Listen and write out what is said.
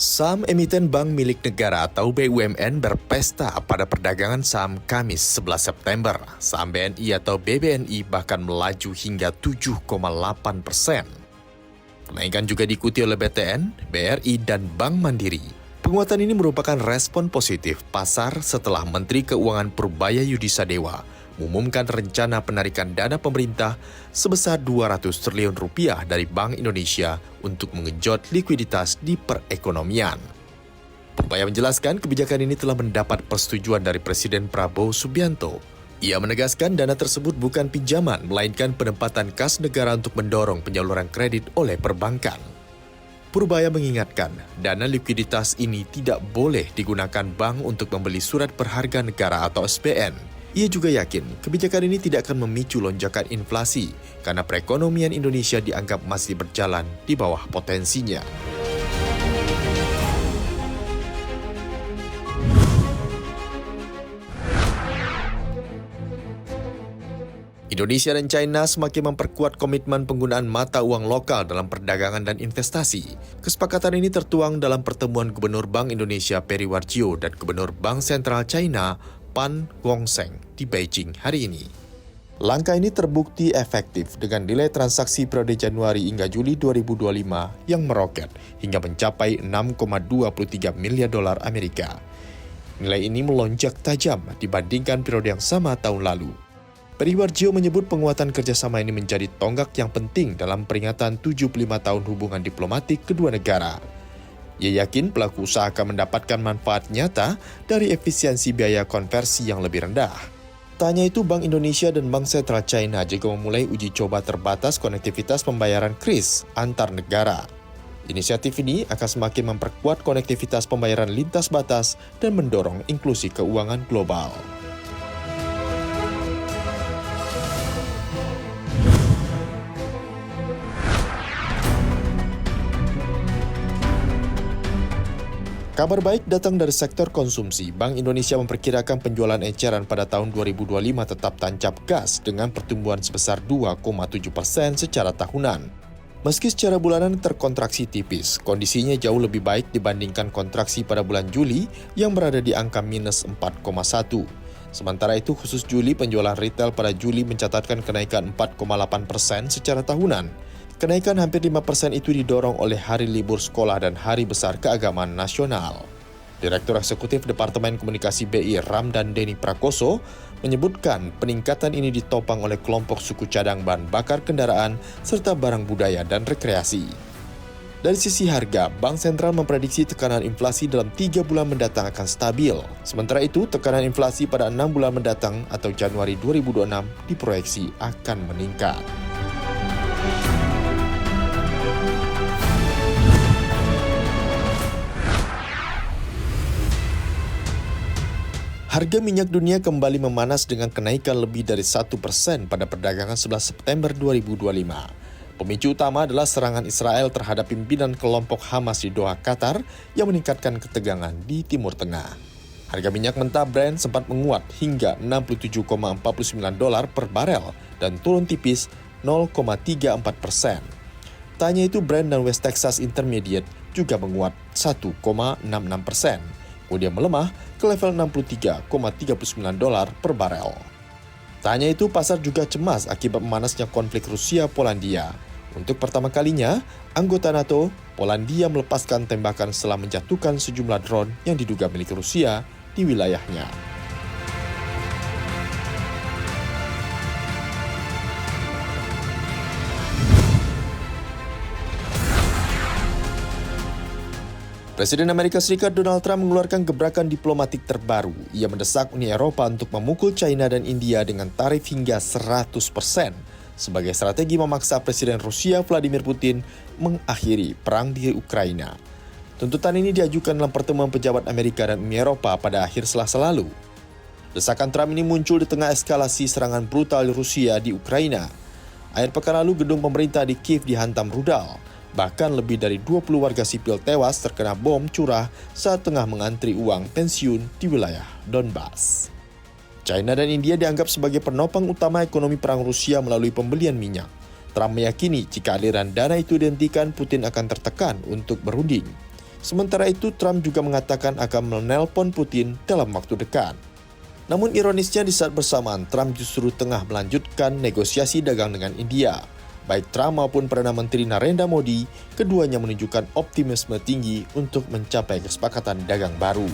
Saham emiten bank milik negara atau BUMN berpesta pada perdagangan saham Kamis 11 September. Saham BNI atau BBNI bahkan melaju hingga 7,8%. Kenaikan juga diikuti oleh BTN, BRI, dan Bank Mandiri. Penguatan ini merupakan respon positif pasar setelah Menteri Keuangan Purbaya Yudisadewa mengumumkan rencana penarikan dana pemerintah sebesar 200 triliun rupiah dari Bank Indonesia untuk mengejut likuiditas di perekonomian. Purbaya menjelaskan kebijakan ini telah mendapat persetujuan dari Presiden Prabowo Subianto. Ia menegaskan dana tersebut bukan pinjaman, melainkan penempatan kas negara untuk mendorong penyaluran kredit oleh perbankan. Purbaya mengingatkan, dana likuiditas ini tidak boleh digunakan bank untuk membeli surat berharga negara atau SBN. Ia juga yakin kebijakan ini tidak akan memicu lonjakan inflasi karena perekonomian Indonesia dianggap masih berjalan di bawah potensinya. Indonesia dan China semakin memperkuat komitmen penggunaan mata uang lokal dalam perdagangan dan investasi. Kesepakatan ini tertuang dalam pertemuan Gubernur Bank Indonesia Peri Warjio dan Gubernur Bank Sentral China Pan Gongsheng di Beijing hari ini. Langkah ini terbukti efektif dengan nilai transaksi periode Januari hingga Juli 2025 yang meroket hingga mencapai 6,23 miliar dolar Amerika. Nilai ini melonjak tajam dibandingkan periode yang sama tahun lalu. Peri Warjio menyebut penguatan kerjasama ini menjadi tonggak yang penting dalam peringatan 75 tahun hubungan diplomatik kedua negara. Ia yakin pelaku usaha akan mendapatkan manfaat nyata dari efisiensi biaya konversi yang lebih rendah. Tak hanya itu, Bank Indonesia dan Bank Sentral China juga memulai uji coba terbatas konektivitas pembayaran KRIS antar negara. Inisiatif ini akan semakin memperkuat konektivitas pembayaran lintas batas dan mendorong inklusi keuangan global. Kabar baik datang dari sektor konsumsi. Bank Indonesia memperkirakan penjualan eceran pada tahun 2025 tetap tancap gas dengan pertumbuhan sebesar 2,7% secara tahunan. Meski secara bulanan terkontraksi tipis, kondisinya jauh lebih baik dibandingkan kontraksi pada bulan Juli yang berada di angka minus 4,1. Sementara itu, khusus Juli, penjualan retail pada Juli mencatatkan kenaikan 4,8% secara tahunan. Kenaikan hampir 5% itu didorong oleh hari libur sekolah dan hari besar keagamaan nasional. Direktur Eksekutif Departemen Komunikasi BI Ramdan Deni Prakoso menyebutkan peningkatan ini ditopang oleh kelompok suku cadang bahan bakar kendaraan serta barang budaya dan rekreasi. Dari sisi harga, Bank Sentral memprediksi tekanan inflasi dalam 3 bulan mendatang akan stabil. Sementara itu, tekanan inflasi pada 6 bulan mendatang atau Januari 2026 diproyeksi akan meningkat. Harga minyak dunia kembali memanas dengan kenaikan lebih dari 1% pada perdagangan 11 September 2025. Pemicu utama adalah serangan Israel terhadap pimpinan kelompok Hamas di Doha, Qatar yang meningkatkan ketegangan di Timur Tengah. Harga minyak mentah Brent sempat menguat hingga $67,49 per barel dan turun tipis 0,34%. Tak hanya itu, Brent dan West Texas Intermediate juga menguat 1,66%. Kemudian melemah ke level $63,39 per barel. Tak hanya itu, pasar juga cemas akibat memanasnya konflik Rusia-Polandia. Untuk pertama kalinya, anggota NATO, Polandia melepaskan tembakan setelah menjatuhkan sejumlah drone yang diduga milik Rusia di wilayahnya. Presiden Amerika Serikat Donald Trump mengeluarkan gebrakan diplomatik terbaru. Ia mendesak Uni Eropa untuk memukul China dan India dengan tarif hingga 100% sebagai strategi memaksa Presiden Rusia Vladimir Putin mengakhiri perang di Ukraina. Tuntutan ini diajukan dalam pertemuan pejabat Amerika dan Uni Eropa pada akhir Selasa lalu. Desakan Trump ini muncul di tengah eskalasi serangan brutal Rusia di Ukraina. Akhir pekan lalu, gedung pemerintah di Kiev dihantam rudal. Bahkan lebih dari 20 warga sipil tewas terkena bom curah saat tengah mengantri uang pensiun di wilayah Donbas. China dan India dianggap sebagai penopang utama ekonomi perang Rusia melalui pembelian minyak. Trump meyakini jika aliran dana itu dihentikan, Putin akan tertekan untuk berunding. Sementara itu, Trump juga mengatakan akan menelpon Putin dalam waktu dekat. Namun ironisnya di saat bersamaan, Trump justru tengah melanjutkan negosiasi dagang dengan India. Baik Trump maupun Perdana Menteri Narendra Modi, keduanya menunjukkan optimisme tinggi untuk mencapai kesepakatan dagang baru.